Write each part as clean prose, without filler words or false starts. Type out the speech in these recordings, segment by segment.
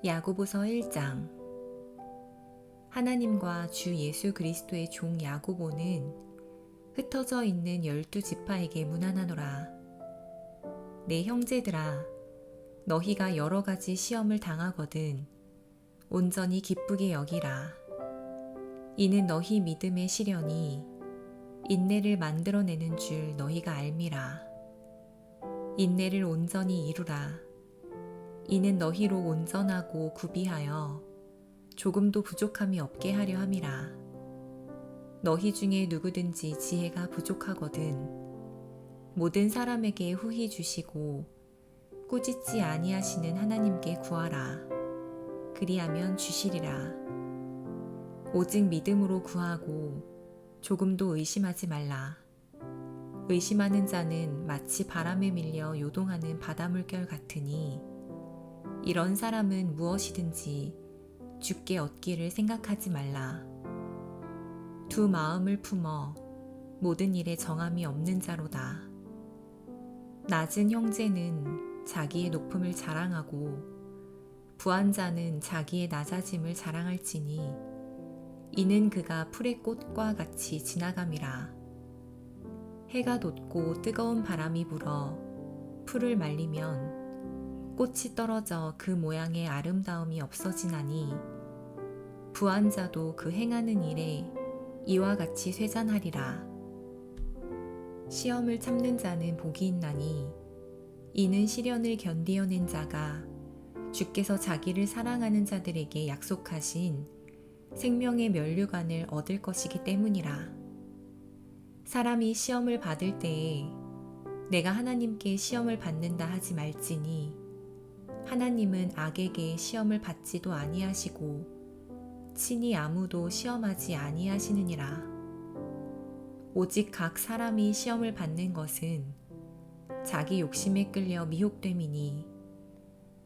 야고보서 1장. 하나님과 주 예수 그리스도의 종 야고보는 흩어져 있는 12지파에게 문안하노라. 내 형제들아, 너희가 여러 가지 시험을 당하거든 온전히 기쁘게 여기라. 이는 너희 믿음의 시련이 인내를 만들어내는 줄 너희가 알미라. 인내를 온전히 이루라. 이는 너희로 온전하고 구비하여 조금도 부족함이 없게 하려 함이라. 너희 중에 누구든지 지혜가 부족하거든 모든 사람에게 후히 주시고 꾸짖지 아니하시는 하나님께 구하라. 그리하면 주시리라. 오직 믿음으로 구하고 조금도 의심하지 말라. 의심하는 자는 마치 바람에 밀려 요동하는 바닷물결 같으니 이런 사람은 무엇이든지 주께 얻기를 생각하지 말라. 두 마음을 품어 모든 일에 정함이 없는 자로다. 낮은 형제는 자기의 높음을 자랑하고 부한 자는 자기의 낮아짐을 자랑할지니 이는 그가 풀의 꽃과 같이 지나감이라. 해가 돋고 뜨거운 바람이 불어 풀을 말리면 꽃이 떨어져 그 모양의 아름다움이 없어지나니 부한 자도 그 행하는 일에 이와 같이 쇠잔하리라. 시험을 참는 자는 복이 있나니 이는 시련을 견디어낸 자가 주께서 자기를 사랑하는 자들에게 약속하신 생명의 면류관을 얻을 것이기 때문이라. 사람이 시험을 받을 때에 내가 하나님께 시험을 받는다 하지 말지니 하나님은 악에게 시험을 받지도 아니하시고 친히 아무도 시험하지 아니하시느니라. 오직 각 사람이 시험을 받는 것은 자기 욕심에 끌려 미혹됨이니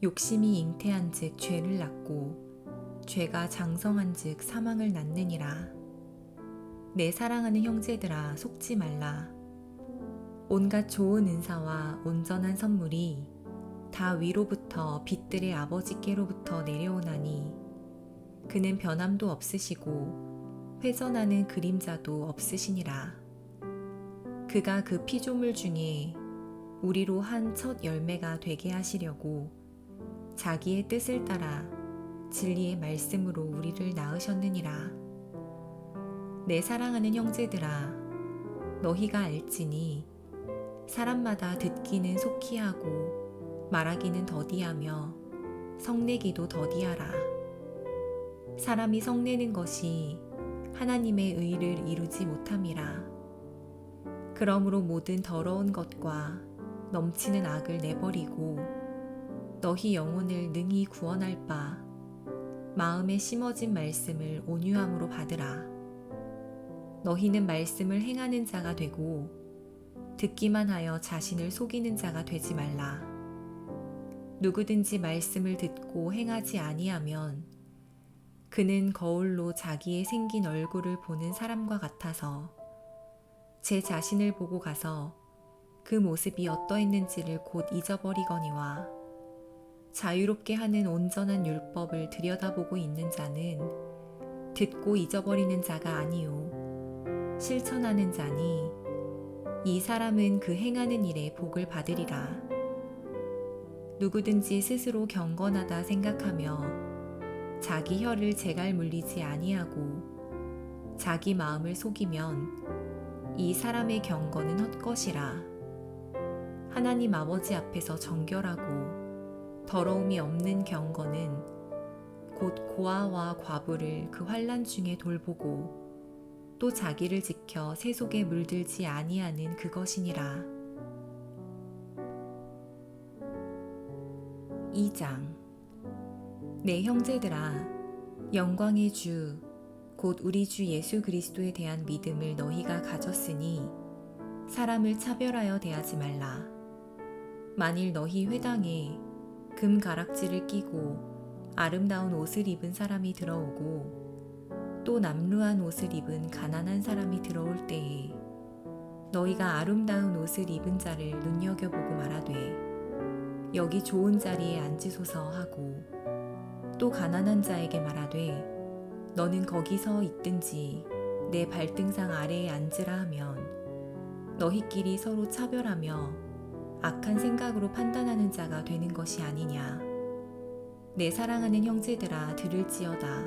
욕심이 잉태한즉 죄를 낳고 죄가 장성한즉 사망을 낳느니라. 내 사랑하는 형제들아, 속지 말라. 온갖 좋은 은사와 온전한 선물이 다 위로부터 빛들의 아버지께로부터 내려오나니 그는 변함도 없으시고 회전하는 그림자도 없으시니라. 그가 그 피조물 중에 우리로 한 첫 열매가 되게 하시려고 자기의 뜻을 따라 진리의 말씀으로 우리를 낳으셨느니라. 내 사랑하는 형제들아, 너희가 알지니 사람마다 듣기는 속히 하고 말하기는 더디하며 성내기도 더디하라. 사람이 성내는 것이 하나님의 의를 이루지 못함이라. 그러므로 모든 더러운 것과 넘치는 악을 내버리고 너희 영혼을 능히 구원할 바 마음에 심어진 말씀을 온유함으로 받으라. 너희는 말씀을 행하는 자가 되고 듣기만 하여 자신을 속이는 자가 되지 말라. 누구든지 말씀을 듣고 행하지 아니하면 그는 거울로 자기의 생긴 얼굴을 보는 사람과 같아서 제 자신을 보고 가서 그 모습이 어떠했는지를 곧 잊어버리거니와 자유롭게 하는 온전한 율법을 들여다보고 있는 자는 듣고 잊어버리는 자가 아니요 실천하는 자니 이 사람은 그 행하는 일에 복을 받으리라. 누구든지 스스로 경건하다 생각하며 자기 혀를 제갈 물리지 아니하고 자기 마음을 속이면 이 사람의 경건은 헛것이라. 하나님 아버지 앞에서 정결하고 더러움이 없는 경건은 곧 고아와 과부를 그 환난 중에 돌보고 또 자기를 지켜 새 속에 물들지 아니하는 그것이니라. 2장. 내 형제들아, 영광의 주 곧 우리 주 예수 그리스도에 대한 믿음을 너희가 가졌으니 사람을 차별하여 대하지 말라. 만일 너희 회당에 금 가락지를 끼고 아름다운 옷을 입은 사람이 들어오고 또 남루한 옷을 입은 가난한 사람이 들어올 때에 너희가 아름다운 옷을 입은 자를 눈여겨보고 말하되 여기 좋은 자리에 앉으소서 하고 또 가난한 자에게 말하되 너는 거기서 있든지 내 발등상 아래에 앉으라 하면 너희끼리 서로 차별하며 악한 생각으로 판단하는 자가 되는 것이 아니냐. 내 사랑하는 형제들아 들을지어다.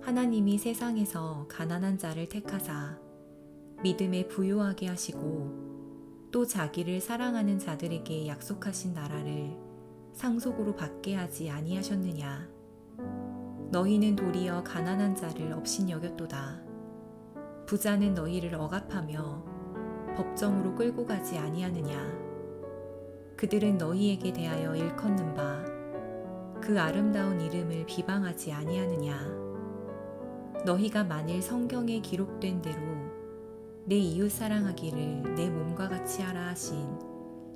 하나님이 세상에서 가난한 자를 택하사 믿음에 부유하게 하시고 또 자기를 사랑하는 자들에게 약속하신 나라를 상속으로 받게 하지 아니하셨느냐. 너희는 도리어 가난한 자를 업신여겼도다. 부자는 너희를 억압하며 법정으로 끌고 가지 아니하느냐. 그들은 너희에게 대하여 일컫는 바 그 아름다운 이름을 비방하지 아니하느냐. 너희가 만일 성경에 기록된 대로 내 이웃 사랑하기를 내 몸과 같이 하라 하신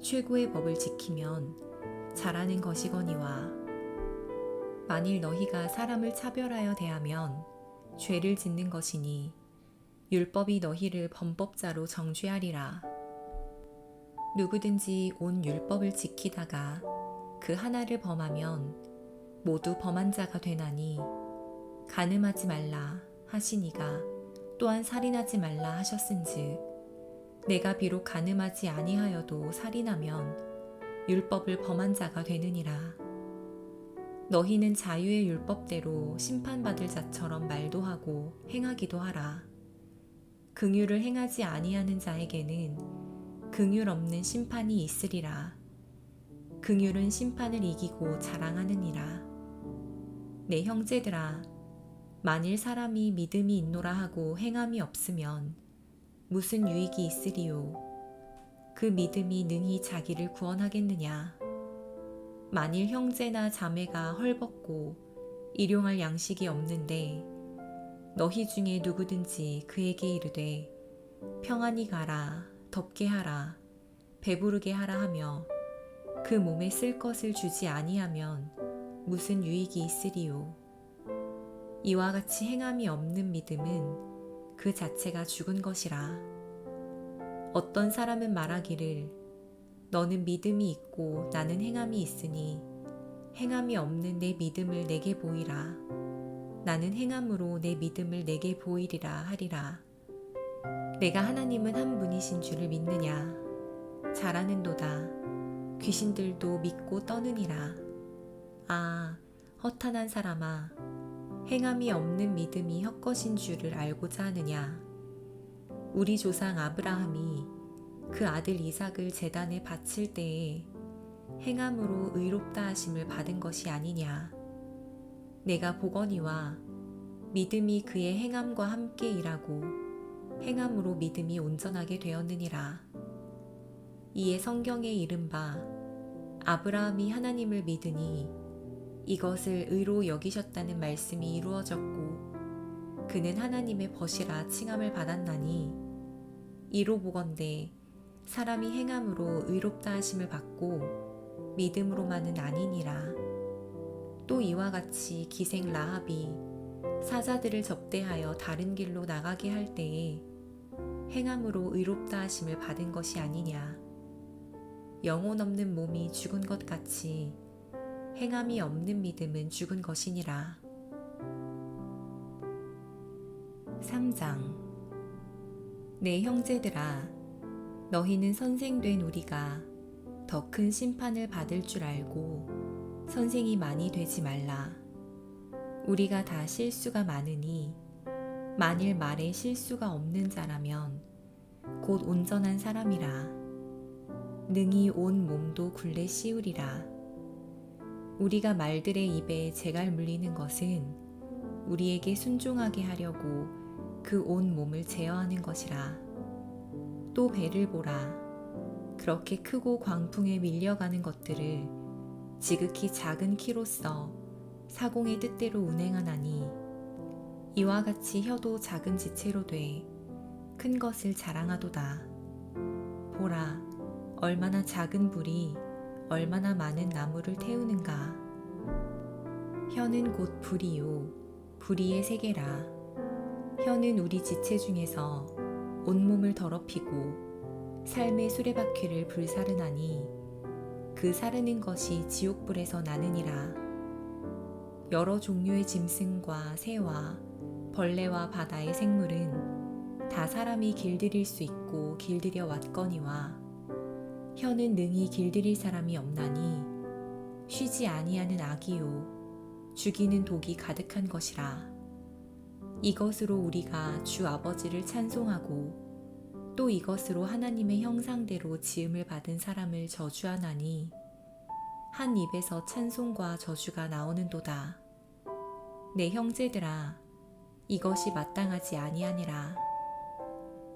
최고의 법을 지키면 잘하는 것이거니와 만일 너희가 사람을 차별하여 대하면 죄를 짓는 것이니 율법이 너희를 범법자로 정죄하리라. 누구든지 온 율법을 지키다가 그 하나를 범하면 모두 범한 자가 되나니 간음하지 말라 하시니가 또한 살인하지 말라 하셨은즉 내가 비록 간음하지 아니하여도 살인하면 율법을 범한 자가 되느니라. 너희는 자유의 율법대로 심판받을 자처럼 말도 하고 행하기도 하라. 긍휼을 행하지 아니하는 자에게는 긍휼 없는 심판이 있으리라. 긍휼은 심판을 이기고 자랑하느니라. 내 형제들아, 만일 사람이 믿음이 있노라 하고 행함이 없으면 무슨 유익이 있으리요? 그 믿음이 능히 자기를 구원하겠느냐? 만일 형제나 자매가 헐벗고 일용할 양식이 없는데 너희 중에 누구든지 그에게 이르되 평안히 가라, 덥게 하라, 배부르게 하라 하며 그 몸에 쓸 것을 주지 아니하면 무슨 유익이 있으리요? 이와 같이 행함이 없는 믿음은 그 자체가 죽은 것이라. 어떤 사람은 말하기를 너는 믿음이 있고 나는 행함이 있으니 행함이 없는 내 믿음을 내게 보이라. 나는 행함으로 내 믿음을 내게 보이리라 하리라. 내가 하나님은 한 분이신 줄을 믿느냐? 잘하는도다. 귀신들도 믿고 떠느니라. 아, 허탄한 사람아, 행함이 없는 믿음이 헛것인 줄을 알고자 하느냐? 우리 조상 아브라함이 그 아들 이삭을 제단에 바칠 때에 행함으로 의롭다 하심을 받은 것이 아니냐? 내가 보거니와 믿음이 그의 행함과 함께 일하고 행함으로 믿음이 온전하게 되었느니라. 이에 성경에 이른바 아브라함이 하나님을 믿으니 이것을 의로 여기셨다는 말씀이 이루어졌고 그는 하나님의 벗이라 칭함을 받았나니 이로 보건대 사람이 행함으로 의롭다 하심을 받고 믿음으로만은 아니니라. 또 이와 같이 기생 라합이 사자들을 접대하여 다른 길로 나가게 할 때에 행함으로 의롭다 하심을 받은 것이 아니냐. 영혼 없는 몸이 죽은 것 같이 행함이 없는 믿음은 죽은 것이니라. 3장. 내 형제들아, 너희는 선생된 우리가 더 큰 심판을 받을 줄 알고 선생이 많이 되지 말라. 우리가 다 실수가 많으니 만일 말에 실수가 없는 자라면 곧 온전한 사람이라. 능히 온 몸도 굴레 씌우리라. 우리가 말들의 입에 재갈 물리는 것은 우리에게 순종하게 하려고 그 온 몸을 제어하는 것이라. 또 배를 보라. 그렇게 크고 광풍에 밀려가는 것들을 지극히 작은 키로써 사공의 뜻대로 운행하나니 이와 같이 혀도 작은 지체로 돼 큰 것을 자랑하도다. 보라, 얼마나 작은 불이 얼마나 많은 나무를 태우는가. 혀는 곧 불이요, 불의의 세계라. 혀는 우리 지체 중에서 온몸을 더럽히고 삶의 수레바퀴를 불사르나니 그 사르는 것이 지옥불에서 나느니라. 여러 종류의 짐승과 새와 벌레와 바다의 생물은 다 사람이 길들일 수 있고 길들여 왔거니와 혀는 능히 길들일 사람이 없나니 쉬지 아니하는 악이요 죽이는 독이 가득한 것이라. 이것으로 우리가 주 아버지를 찬송하고 또 이것으로 하나님의 형상대로 지음을 받은 사람을 저주하나니 한 입에서 찬송과 저주가 나오는도다. 내 형제들아, 이것이 마땅하지 아니하니라.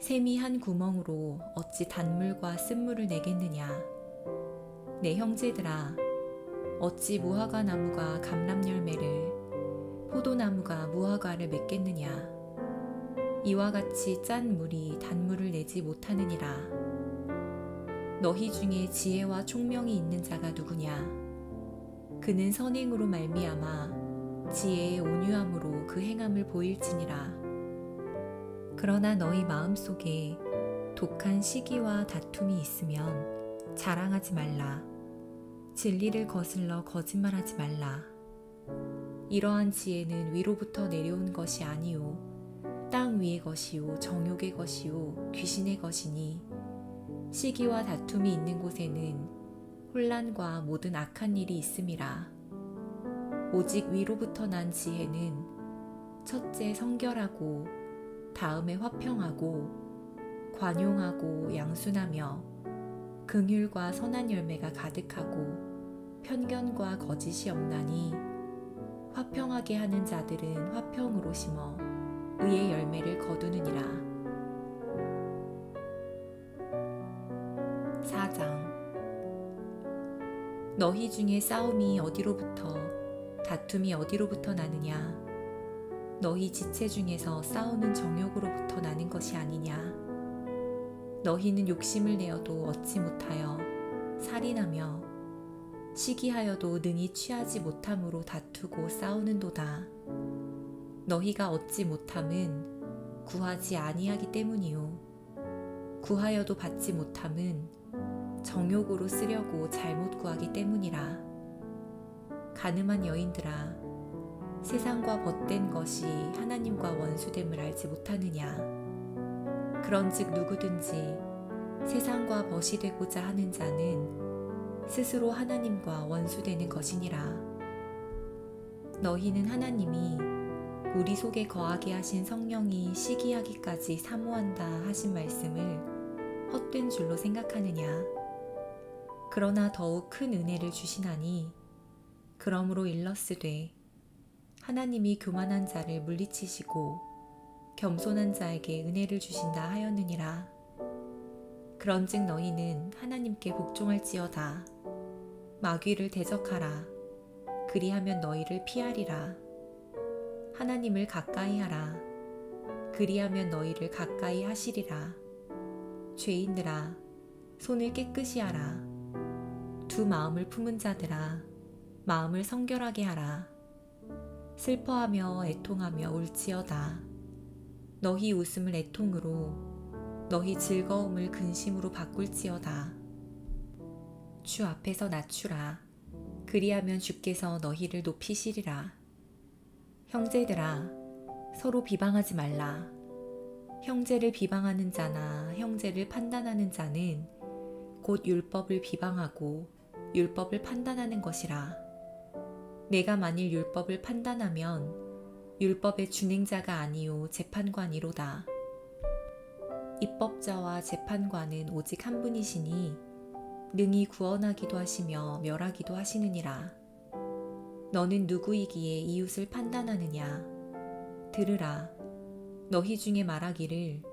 샘이 한 구멍으로 어찌 단물과 쓴물을 내겠느냐. 내 형제들아, 어찌 무화과 나무가 감람 열매를, 포도나무가 무화과를 맺겠느냐. 이와 같이 짠 물이 단물을 내지 못하느니라. 너희 중에 지혜와 총명이 있는 자가 누구냐. 그는 선행으로 말미암아 지혜의 온유함으로 그 행함을 보일지니라. 그러나 너희 마음속에 독한 시기와 다툼이 있으면 자랑하지 말라. 진리를 거슬러 거짓말하지 말라. 이러한 지혜는 위로부터 내려온 것이 아니요 땅 위의 것이요 정욕의 것이요 귀신의 것이니 시기와 다툼이 있는 곳에는 혼란과 모든 악한 일이 있음이라. 오직 위로부터 난 지혜는 첫째 성결하고 다음에 화평하고 관용하고 양순하며 긍휼과 선한 열매가 가득하고 편견과 거짓이 없나니 화평하게 하는 자들은 화평으로 심어 의의 열매를 거두느니라. 4장. 너희 중에 싸움이 어디로부터 다툼이 어디로부터 나느냐. 너희 지체 중에서 싸우는 정욕으로부터 나는 것이 아니냐. 너희는 욕심을 내어도 얻지 못하여 살인하며 시기하여도 능히 취하지 못함으로 다투고 싸우는도다. 너희가 얻지 못함은 구하지 아니하기 때문이요 구하여도 받지 못함은 정욕으로 쓰려고 잘못 구하기 때문이라. 가늠한 여인들아, 세상과 벗된 것이 하나님과 원수됨을 알지 못하느냐. 그런즉 누구든지 세상과 벗이 되고자 하는 자는 스스로 하나님과 원수되는 것이니라. 너희는 하나님이 우리 속에 거하게 하신 성령이 시기하기까지 사모한다 하신 말씀을 헛된 줄로 생각하느냐. 그러나 더욱 큰 은혜를 주시나니 그러므로 일러스되 하나님이 교만한 자를 물리치시고 겸손한 자에게 은혜를 주신다 하였느니라. 그런즉 너희는 하나님께 복종할지어다. 마귀를 대적하라. 그리하면 너희를 피하리라. 하나님을 가까이 하라. 그리하면 너희를 가까이 하시리라. 죄인들아, 손을 깨끗이 하라. 두 마음을 품은 자들아, 마음을 성결하게 하라. 슬퍼하며 애통하며 울지어다. 너희 웃음을 애통으로 너희 즐거움을 근심으로 바꿀지어다. 주 앞에서 낮추라. 그리하면 주께서 너희를 높이시리라. 형제들아, 서로 비방하지 말라. 형제를 비방하는 자나 형제를 판단하는 자는 곧 율법을 비방하고 율법을 판단하는 것이라. 내가 만일 율법을 판단하면 율법의 준행자가 아니요 재판관이로다. 입법자와 재판관은 오직 한 분이시니 능히 구원하기도 하시며 멸하기도 하시느니라. 너는 누구이기에 이웃을 판단하느냐. 들으라. 너희 중에 말하기를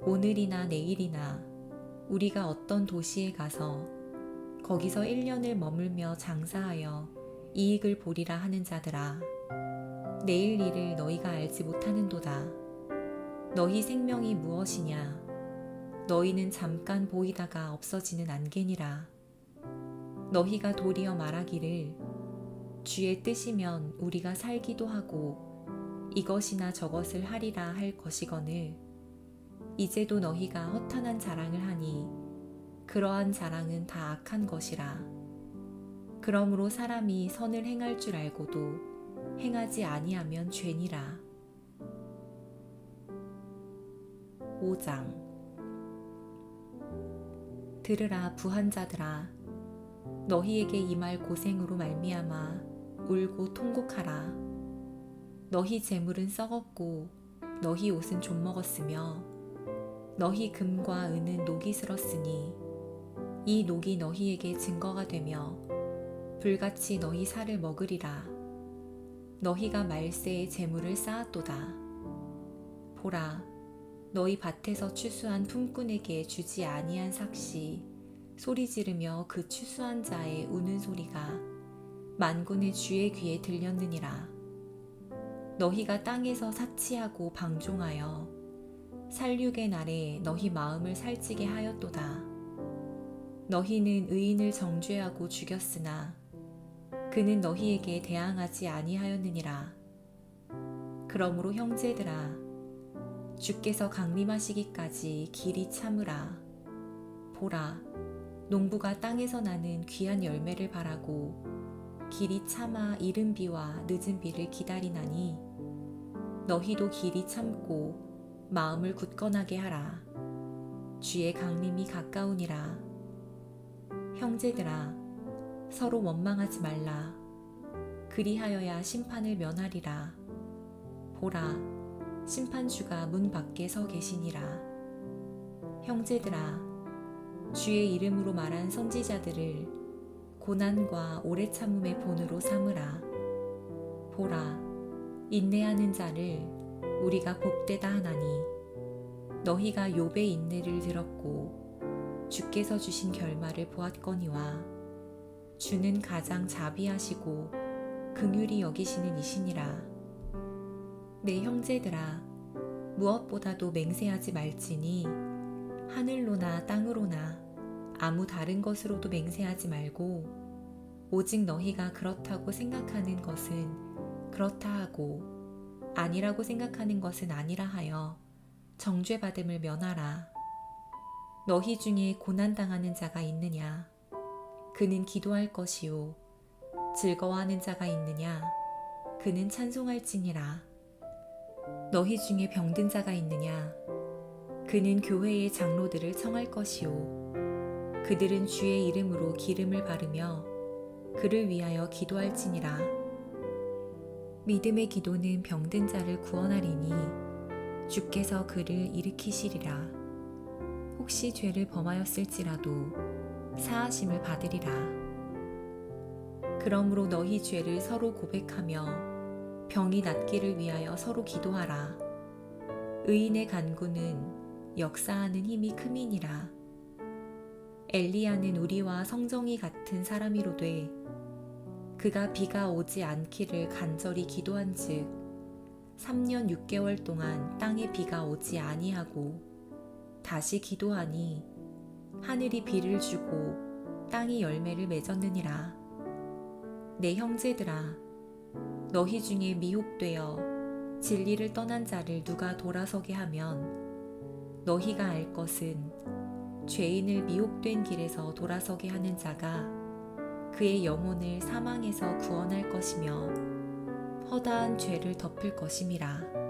오늘이나 내일이나 우리가 어떤 도시에 가서 거기서 1년을 머물며 장사하여 이익을 보리라 하는 자들아, 내일 일을 너희가 알지 못하는도다. 너희 생명이 무엇이냐. 너희는 잠깐 보이다가 없어지는 안개니라. 너희가 도리어 말하기를 주의 뜻이면 우리가 살기도 하고 이것이나 저것을 하리라 할 것이거늘 이제도 너희가 허탄한 자랑을 하니 그러한 자랑은 다 악한 것이라. 그러므로 사람이 선을 행할 줄 알고도 행하지 아니하면 죄니라. 5장. 들으라 부한 자들아, 너희에게 임할 고생으로 말미암아 울고 통곡하라. 너희 재물은 썩었고 너희 옷은 좀먹었으며 너희 금과 은은 녹이 슬었으니 이 녹이 너희에게 증거가 되며 불같이 너희 살을 먹으리라. 너희가 말세에 재물을 쌓았도다. 보라, 너희 밭에서 추수한 품꾼에게 주지 아니한 삭시 소리 지르며 그 추수한 자의 우는 소리가 만군의 주의 귀에 들렸느니라. 너희가 땅에서 사치하고 방종하여 살육의 날에 너희 마음을 살찌게 하였도다. 너희는 의인을 정죄하고 죽였으나 그는 너희에게 대항하지 아니하였느니라. 그러므로 형제들아, 주께서 강림하시기까지 길이 참으라. 보라, 농부가 땅에서 나는 귀한 열매를 바라고 길이 참아 이른 비와 늦은 비를 기다리나니 너희도 길이 참고 마음을 굳건하게 하라. 주의 강림이 가까우니라. 형제들아, 서로 원망하지 말라. 그리하여야 심판을 면하리라. 보라, 심판주가 문 밖에 서 계시니라. 형제들아, 주의 이름으로 말한 선지자들을 고난과 오래 참음의 본으로 삼으라. 보라, 인내하는 자를 우리가 복되다 하나니 너희가 욥의 인내를 들었고 주께서 주신 결말을 보았거니와 주는 가장 자비하시고 긍휼히 여기시는 이시니라. 내 형제들아, 무엇보다도 맹세하지 말지니 하늘로나 땅으로나 아무 다른 것으로도 맹세하지 말고 오직 너희가 그렇다고 생각하는 것은 그렇다 하고 아니라고 생각하는 것은 아니라 하여 정죄받음을 면하라. 너희 중에 고난당하는 자가 있느냐? 그는 기도할 것이요. 즐거워하는 자가 있느냐? 그는 찬송할지니라. 너희 중에 병든 자가 있느냐? 그는 교회의 장로들을 청할 것이요. 그들은 주의 이름으로 기름을 바르며 그를 위하여 기도할지니라. 믿음의 기도는 병든 자를 구원하리니 주께서 그를 일으키시리라. 혹시 죄를 범하였을지라도 사하심을 받으리라. 그러므로 너희 죄를 서로 고백하며 병이 낫기를 위하여 서로 기도하라. 의인의 간구는 역사하는 힘이 큼이니라. 엘리야는 우리와 성정이 같은 사람이로되 그가 비가 오지 않기를 간절히 기도한즉 3년 6개월 동안 땅에 비가 오지 아니하고 다시 기도하니 하늘이 비를 주고 땅이 열매를 맺었느니라. 내 형제들아, 너희 중에 미혹되어 진리를 떠난 자를 누가 돌아서게 하면 너희가 알 것은 죄인을 미혹된 길에서 돌아서게 하는 자가 그의 영혼을 사망에서 구원할 것이며 허다한 죄를 덮을 것임이라.